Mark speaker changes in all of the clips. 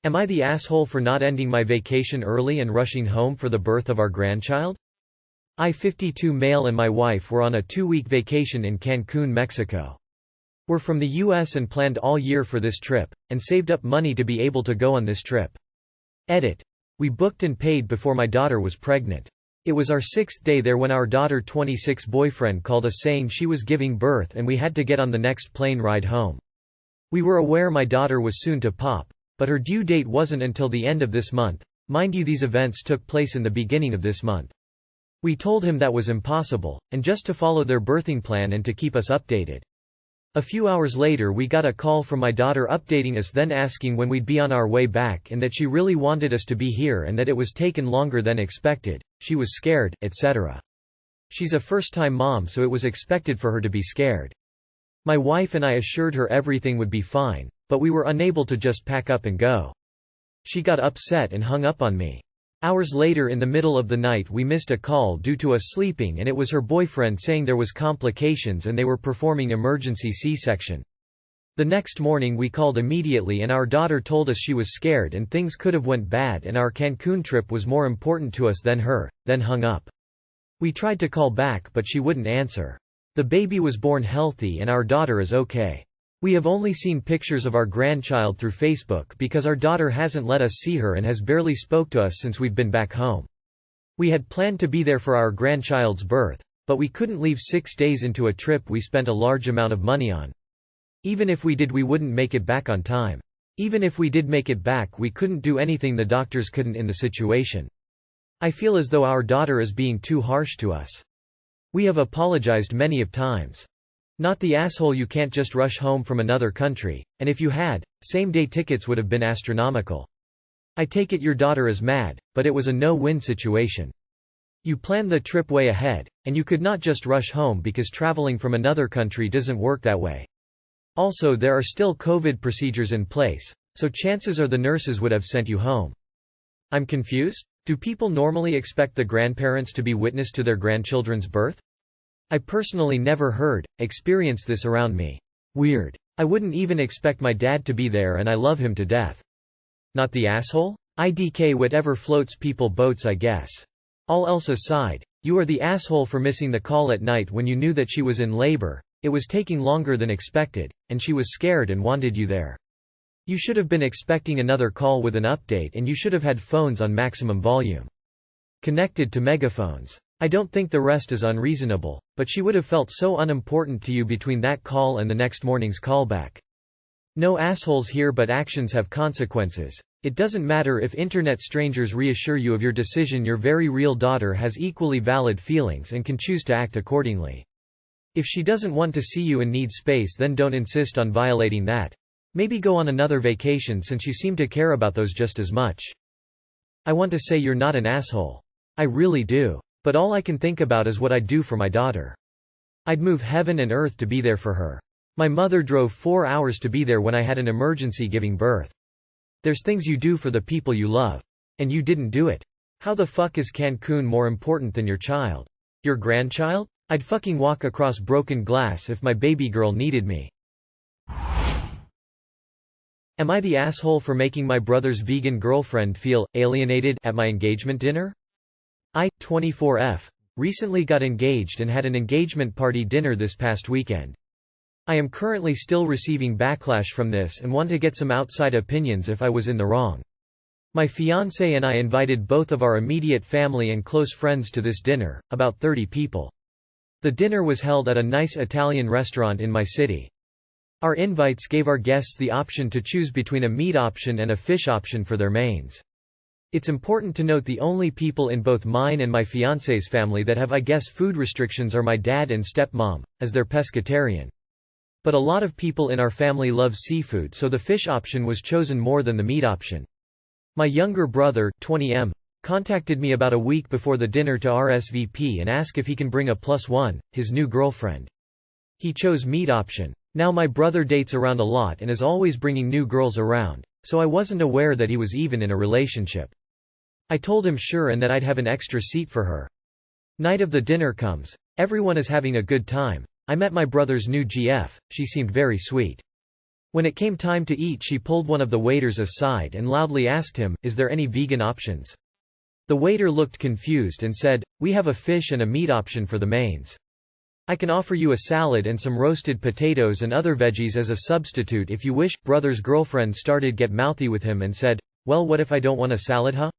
Speaker 1: Am I the asshole for not ending my vacation early and rushing home for the birth of our grandchild? I, 52 male, and my wife were on a 2-week vacation in Cancun, Mexico. We're from the US and planned all year for this trip, and saved up money to be able to go on this trip. Edit. We booked and paid before my daughter was pregnant. It was our 6th day there when our daughter 26 boyfriend called us saying she was giving birth and we had to get on the next plane ride home. We were aware my daughter was soon to pop, but her due date wasn't until the end of this month. Mind you, these events took place in the beginning of this month. We told him that was impossible, and just to follow their birthing plan and to keep us updated. A few hours later we got a call from my daughter updating us, then asking when we'd be on our way back and that she really wanted us to be here and that it was taken longer than expected, she was scared, etc. She's a first-time mom, so it was expected for her to be scared. My wife and I assured her everything would be fine, but we were unable to just pack up and go. She got upset and hung up on me. Hours later, in the middle of the night, we missed a call due to us sleeping, and it was her boyfriend saying there was complications and they were performing emergency C-section. The next morning we called immediately and our daughter told us she was scared and things could have went bad and our Cancun trip was more important to us than her, then hung up. We tried to call back but she wouldn't answer. The baby was born healthy and our daughter is okay. We have only seen pictures of our grandchild through Facebook because our daughter hasn't let us see her and has barely spoke to us since we've been back home. We had planned to be there for our grandchild's birth, but we couldn't leave 6 days into a trip we spent a large amount of money on. Even if we did, we wouldn't make it back on time. Even if we did make it back, we couldn't do anything the doctors couldn't in the situation. I feel as though our daughter is being too harsh to us. We have apologized many of times. Not the asshole, you can't just rush home from another country, and if you had, same-day tickets would have been astronomical. I take it your daughter is mad, but it was a no-win situation. You planned the trip way ahead, and you could not just rush home because traveling from another country doesn't work that way. Also, there are still COVID procedures in place, so chances are the nurses would have sent you home. I'm confused? Do people normally expect the grandparents to be witness to their grandchildren's birth? I personally never experienced this around me. Weird. I wouldn't even expect my dad to be there and I love him to death. Not the asshole? IDK, whatever floats people boats, I guess. All else aside, you are the asshole for missing the call at night when you knew that she was in labor, it was taking longer than expected, and she was scared and wanted you there. You should have been expecting another call with an update and you should have had phones on maximum volume. Connected to megaphones. I don't think the rest is unreasonable, but she would have felt so unimportant to you between that call and the next morning's callback. No assholes here, but actions have consequences. It doesn't matter if internet strangers reassure you of your decision, your very real daughter has equally valid feelings and can choose to act accordingly. If she doesn't want to see you and needs space, then don't insist on violating that. Maybe go on another vacation since you seem to care about those just as much. I want to say you're not an asshole. I really do. But all I can think about is what I'd do for my daughter. I'd move heaven and earth to be there for her. My mother drove 4 hours to be there when I had an emergency giving birth. There's things you do for the people you love. And you didn't do it. How the fuck is Cancun more important than your child? Your grandchild? I'd fucking walk across broken glass if my baby girl needed me. Am I the asshole for making my brother's vegan girlfriend feel alienated at my engagement dinner? I, 24F, recently got engaged and had an engagement party dinner this past weekend. I am currently still receiving backlash from this and want to get some outside opinions if I was in the wrong. My fiancé and I invited both of our immediate family and close friends to this dinner, about 30 people. The dinner was held at a nice Italian restaurant in my city. Our invites gave our guests the option to choose between a meat option and a fish option for their mains. It's important to note the only people in both mine and my fiancé's family that have food restrictions are my dad and stepmom, as they're pescatarian. But a lot of people in our family love seafood, so the fish option was chosen more than the meat option. My younger brother, 20M, contacted me about a week before the dinner to RSVP and asked if he can bring a +1, his new girlfriend. He chose meat option. Now my brother dates around a lot and is always bringing new girls around, so I wasn't aware that he was even in a relationship. I told him sure and that I'd have an extra seat for her. Night of the dinner comes. Everyone is having a good time. I met my brother's new GF, she seemed very sweet. When it came time to eat, she pulled one of the waiters aside and loudly asked him, "Is there any vegan options?" The waiter looked confused and said, "We have a fish and a meat option for the mains. I can offer you a salad and some roasted potatoes and other veggies as a substitute if you wish." Brother's girlfriend started get mouthy with him and said, "Well, what if I don't want a salad, huh?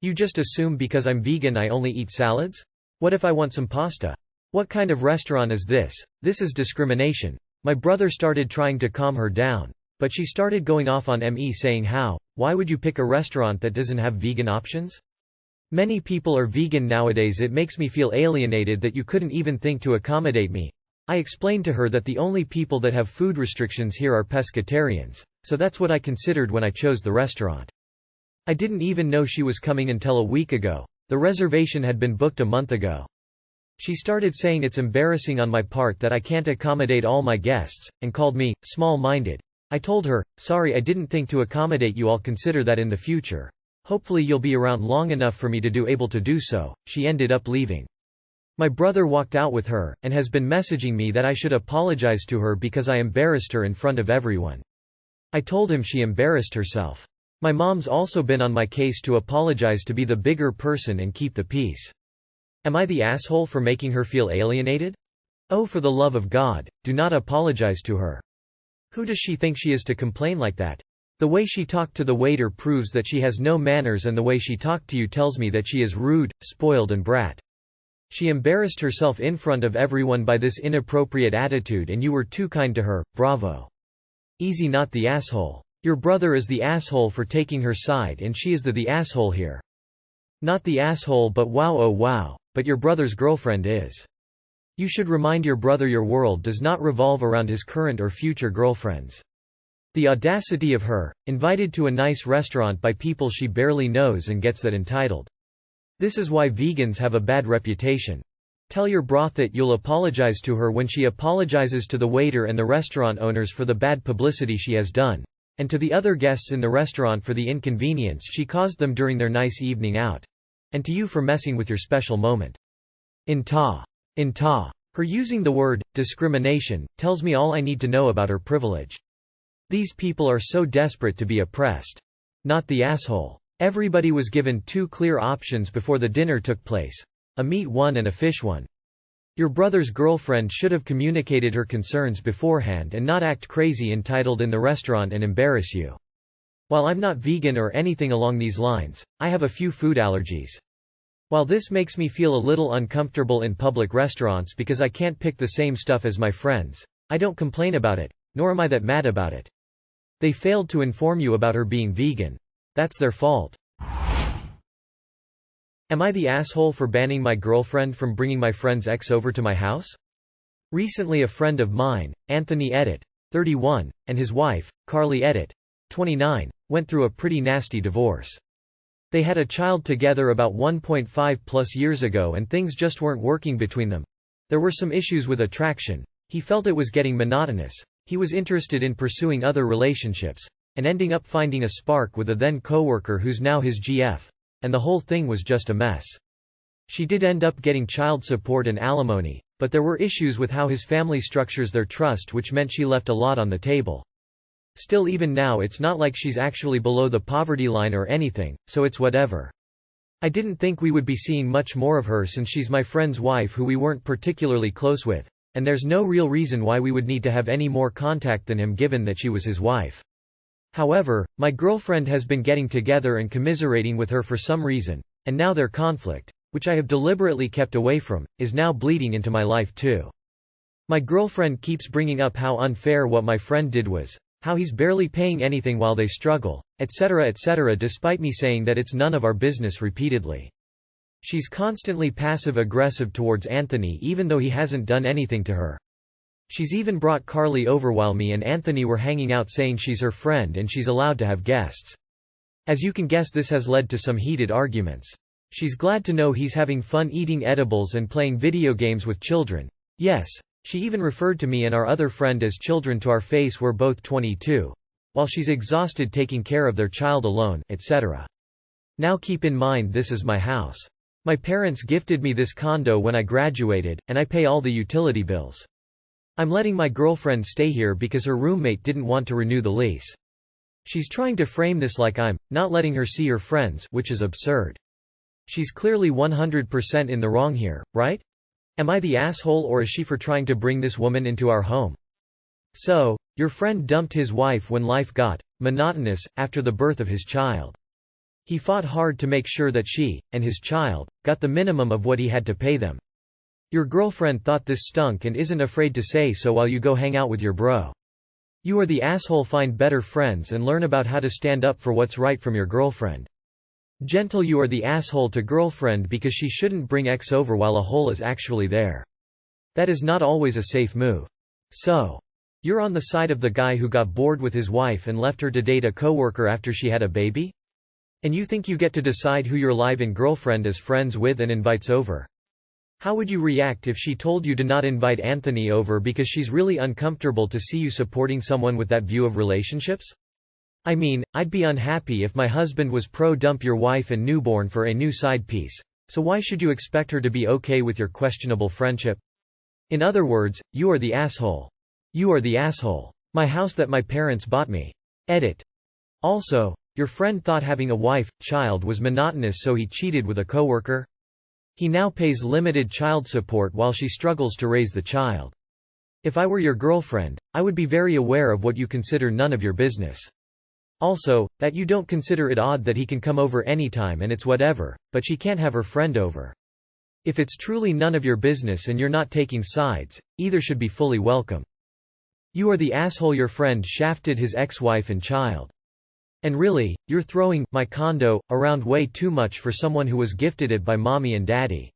Speaker 1: You just assume because I'm vegan I only eat salads? What if I want some pasta? What kind of restaurant is this? This is discrimination." My brother started trying to calm her down, but she started going off on me saying why would you pick a restaurant that doesn't have vegan options? Many people are vegan nowadays. It makes me feel alienated that you couldn't even think to accommodate me. I explained to her that the only people that have food restrictions here are pescatarians, so that's what I considered when I chose the restaurant. I didn't even know she was coming until a week ago. The reservation had been booked a month ago. She started saying it's embarrassing on my part that I can't accommodate all my guests, and called me small-minded. I told her, "Sorry, I didn't think to accommodate you. I'll consider that in the future. Hopefully you'll be around long enough for me to be able to do so." She ended up leaving. My brother walked out with her, and has been messaging me that I should apologize to her because I embarrassed her in front of everyone. I told him she embarrassed herself. My mom's also been on my case to apologize to be the bigger person and keep the peace. Am I the asshole for making her feel alienated? Oh, for the love of God, do not apologize to her. Who does she think she is to complain like that? The way she talked to the waiter proves that she has no manners, and the way she talked to you tells me that she is rude, spoiled and brat. She embarrassed herself in front of everyone by this inappropriate attitude, and you were too kind to her. Bravo. Easy, not the asshole. Your brother is the asshole for taking her side, and she is the asshole here. Not the asshole, but wow, oh wow, but your brother's girlfriend is. You should remind your brother your world does not revolve around his current or future girlfriends. The audacity of her, invited to a nice restaurant by people she barely knows and gets that entitled. This is why vegans have a bad reputation. Tell your broth that you'll apologize to her when she apologizes to the waiter and the restaurant owners for the bad publicity she has done, and to the other guests in the restaurant for the inconvenience she caused them during their nice evening out, and to you for messing with your special moment. Her using the word discrimination tells me all I need to know about her privilege. These people are so desperate to be oppressed. Not the asshole. Everybody was given two clear options before the dinner took place: a meat one and a fish one. Your brother's girlfriend should have communicated her concerns beforehand and not act crazy entitled in the restaurant and embarrass you. While I'm not vegan or anything along these lines, I have a few food allergies. While this makes me feel a little uncomfortable in public restaurants because I can't pick the same stuff as my friends, I don't complain about it, nor am I that mad about it. They failed to inform you about her being vegan. That's their fault. Am I the asshole for banning my girlfriend from bringing my friend's ex over to my house? Recently a friend of mine, Anthony Edit, 31, and his wife, Carly Edit, 29, went through a pretty nasty divorce. They had a child together about 1.5+ years ago and things just weren't working between them. There were some issues with attraction. He felt it was getting monotonous. He was interested in pursuing other relationships, and ending up finding a spark with a then coworker who's now his GF, and the whole thing was just a mess. She did end up getting child support and alimony, but there were issues with how his family structures their trust, which meant she left a lot on the table. Still, even now it's not like she's actually below the poverty line or anything, so it's whatever. I didn't think we would be seeing much more of her since she's my friend's wife who we weren't particularly close with, and there's no real reason why we would need to have any more contact than him given that she was his wife. However, my girlfriend has been getting together and commiserating with her for some reason, and now their conflict, which I have deliberately kept away from, is now bleeding into my life too. My girlfriend keeps bringing up how unfair what my friend did was, how he's barely paying anything while they struggle, etc., despite me saying that it's none of our business repeatedly. She's constantly passive-aggressive towards Anthony even though he hasn't done anything to her. She's even brought Carly over while me and Anthony were hanging out, saying she's her friend and she's allowed to have guests. As you can guess, this has led to some heated arguments. She's glad to know he's having fun eating edibles and playing video games with children. Yes, she even referred to me and our other friend as children to our face. We're both 22. While she's exhausted taking care of their child alone, etc. Now keep in mind this is my house. My parents gifted me this condo when I graduated, and I pay all the utility bills. I'm letting my girlfriend stay here because her roommate didn't want to renew the lease. She's trying to frame this like I'm not letting her see her friends, which is absurd. She's clearly 100% in the wrong here, right? Am I the asshole or is she for trying to bring this woman into our home? So, your friend dumped his wife when life got monotonous after the birth of his child. He fought hard to make sure that she, and his child, got the minimum of what he had to pay them. Your girlfriend thought this stunk and isn't afraid to say so while you go hang out with your bro. You are the asshole. Find better friends and learn about how to stand up for what's right from your girlfriend. Gentle, you are the asshole to girlfriend because she shouldn't bring X over while a hole is actually there. That is not always a safe move. So, you're on the side of the guy who got bored with his wife and left her to date a coworker after she had a baby? And you think you get to decide who your live-in girlfriend is friends with and invites over? How would you react if she told you to not invite Anthony over because she's really uncomfortable to see you supporting someone with that view of relationships? I mean, I'd be unhappy if my husband was pro-dump your wife and newborn for a new side piece, so why should you expect her to be okay with your questionable friendship? In other words, you are the asshole. You are the asshole. My house that my parents bought me. Edit. Also, your friend thought having a wife, child was monotonous so he cheated with a coworker? He now pays limited child support while she struggles to raise the child. If I were your girlfriend, I would be very aware of what you consider none of your business. Also, that you don't consider it odd that he can come over anytime and it's whatever, but she can't have her friend over. If it's truly none of your business and you're not taking sides, either should be fully welcome. You are the asshole. Your friend shafted his ex-wife and child. And really, you're throwing my condo around way too much for someone who was gifted it by mommy and daddy.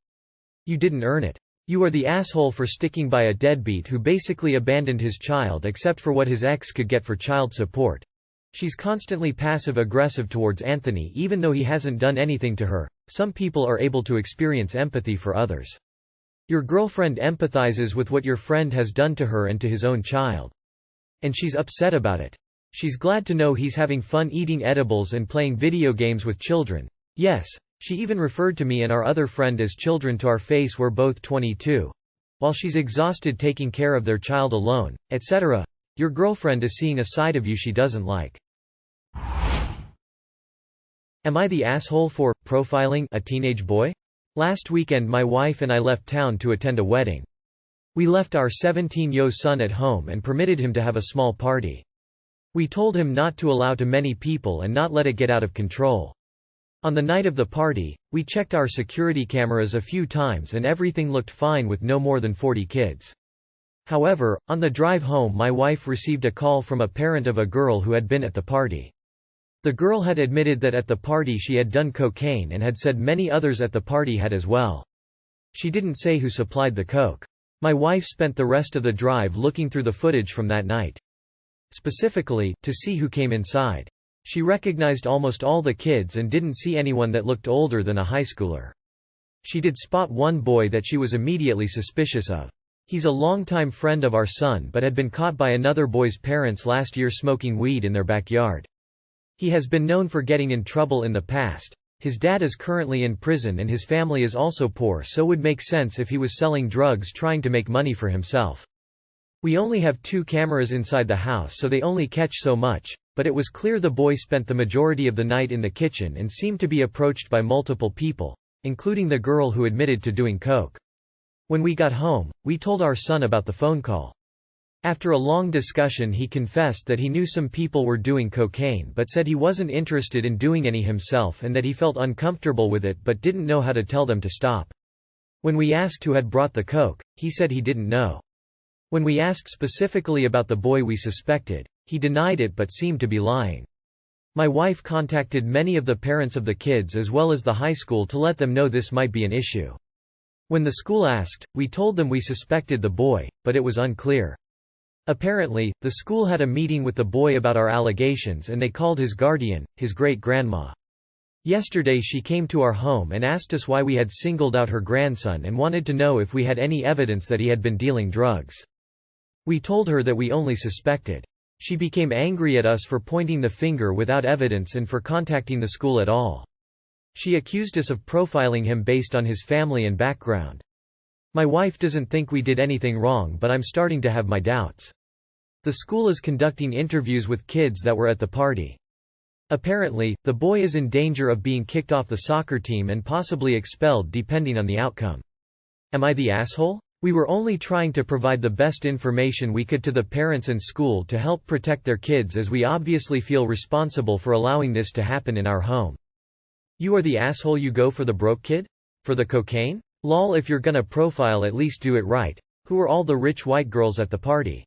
Speaker 1: You didn't earn it. You are the asshole for sticking by a deadbeat who basically abandoned his child except for what his ex could get for child support. She's constantly passive-aggressive towards Anthony even though he hasn't done anything to her. Some people are able to experience empathy for others. Your girlfriend empathizes with what your friend has done to her and to his own child. And she's upset about it. She's glad to know he's having fun eating edibles and playing video games with children. Yes, she even referred to me and our other friend as children to our face. We're both 22. While she's exhausted taking care of their child alone, etc. Your girlfriend is seeing a side of you she doesn't like. Am I the asshole for profiling a teenage boy? Last weekend my wife and I left town to attend a wedding. We left our 17-year-old son at home and permitted him to have a small party. We told him not to allow too many people and not let it get out of control. On the night of the party, we checked our security cameras a few times and everything looked fine with no more than 40 kids. However, on the drive home my wife received a call from a parent of a girl who had been at the party. The girl had admitted that at the party she had done cocaine and had said many others at the party had as well. She didn't say who supplied the coke. My wife spent the rest of the drive looking through the footage from that night. Specifically, to see who came inside. She recognized almost all the kids and didn't see anyone that looked older than a high schooler. She did spot one boy that she was immediately suspicious of. He's a longtime friend of our son but had been caught by another boy's parents last year smoking weed in their backyard. He has been known for getting in trouble in the past. His dad is currently in prison and his family is also poor, so would make sense if he was selling drugs trying to make money for himself. We only have 2 cameras inside the house so they only catch so much, but it was clear the boy spent the majority of the night in the kitchen and seemed to be approached by multiple people, including the girl who admitted to doing coke. When we got home, we told our son about the phone call. After a long discussion he confessed that he knew some people were doing cocaine but said he wasn't interested in doing any himself and that he felt uncomfortable with it but didn't know how to tell them to stop. When we asked who had brought the coke, he said he didn't know. When we asked specifically about the boy we suspected, he denied it but seemed to be lying. My wife contacted many of the parents of the kids as well as the high school to let them know this might be an issue. When the school asked, we told them we suspected the boy, but it was unclear. Apparently, the school had a meeting with the boy about our allegations and they called his guardian, his great-grandma. Yesterday she came to our home and asked us why we had singled out her grandson and wanted to know if we had any evidence that he had been dealing drugs. We told her that we only suspected. She became angry at us for pointing the finger without evidence and for contacting the school at all. She accused us of profiling him based on his family and background. My wife doesn't think we did anything wrong, but I'm starting to have my doubts. The school is conducting interviews with kids that were at the party. Apparently, the boy is in danger of being kicked off the soccer team and possibly expelled depending on the outcome. Am I the asshole? We were only trying to provide the best information we could to the parents and school to help protect their kids, as we obviously feel responsible for allowing this to happen in our home. You are the asshole. You go for the broke kid? For the cocaine? Lol, if you're gonna profile, at least do it right. Who are all the rich white girls at the party?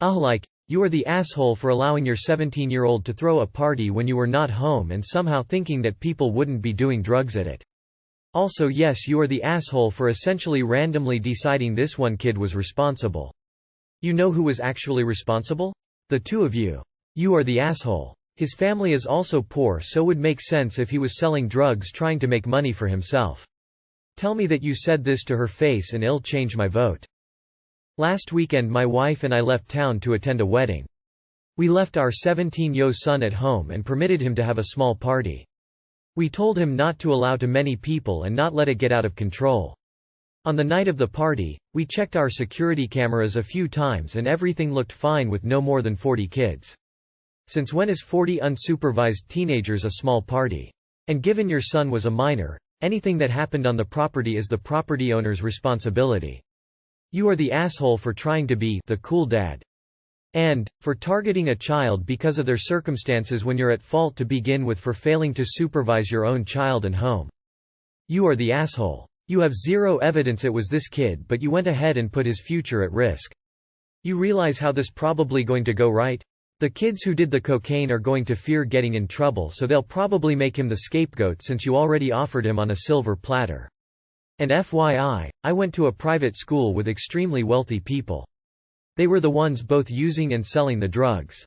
Speaker 1: Like, you are the asshole for allowing your 17-year-old to throw a party when you were not home and somehow thinking that people wouldn't be doing drugs at it. Also, yes, you are the asshole for essentially randomly deciding this one kid was responsible. You know who was actually responsible? The two of you. You are the asshole. His family is also poor, so would make sense if he was selling drugs trying to make money for himself. Tell me that you said this to her face and it'll change my vote. Last weekend my wife and I left town to attend a wedding. We left our 17-year-old son at home and permitted him to have a small party. We told him not to allow too many people and not let it get out of control. On the night of the party, we checked our security cameras a few times and everything looked fine with no more than 40 kids. Since when is 40 unsupervised teenagers a small party? And given your son was a minor, anything that happened on the property is the property owner's responsibility. You are the asshole for trying to be the cool dad. And, for targeting a child because of their circumstances when you're at fault to begin with, for failing to supervise your own child and home. You are the asshole. You have zero evidence it was this kid, but you went ahead and put his future at risk. You realize how this probably going to go, right? The kids who did the cocaine are going to fear getting in trouble, so they'll probably make him the scapegoat since you already offered him on a silver platter. And FYI, I went to a private school with extremely wealthy people. They were the ones both using and selling the drugs.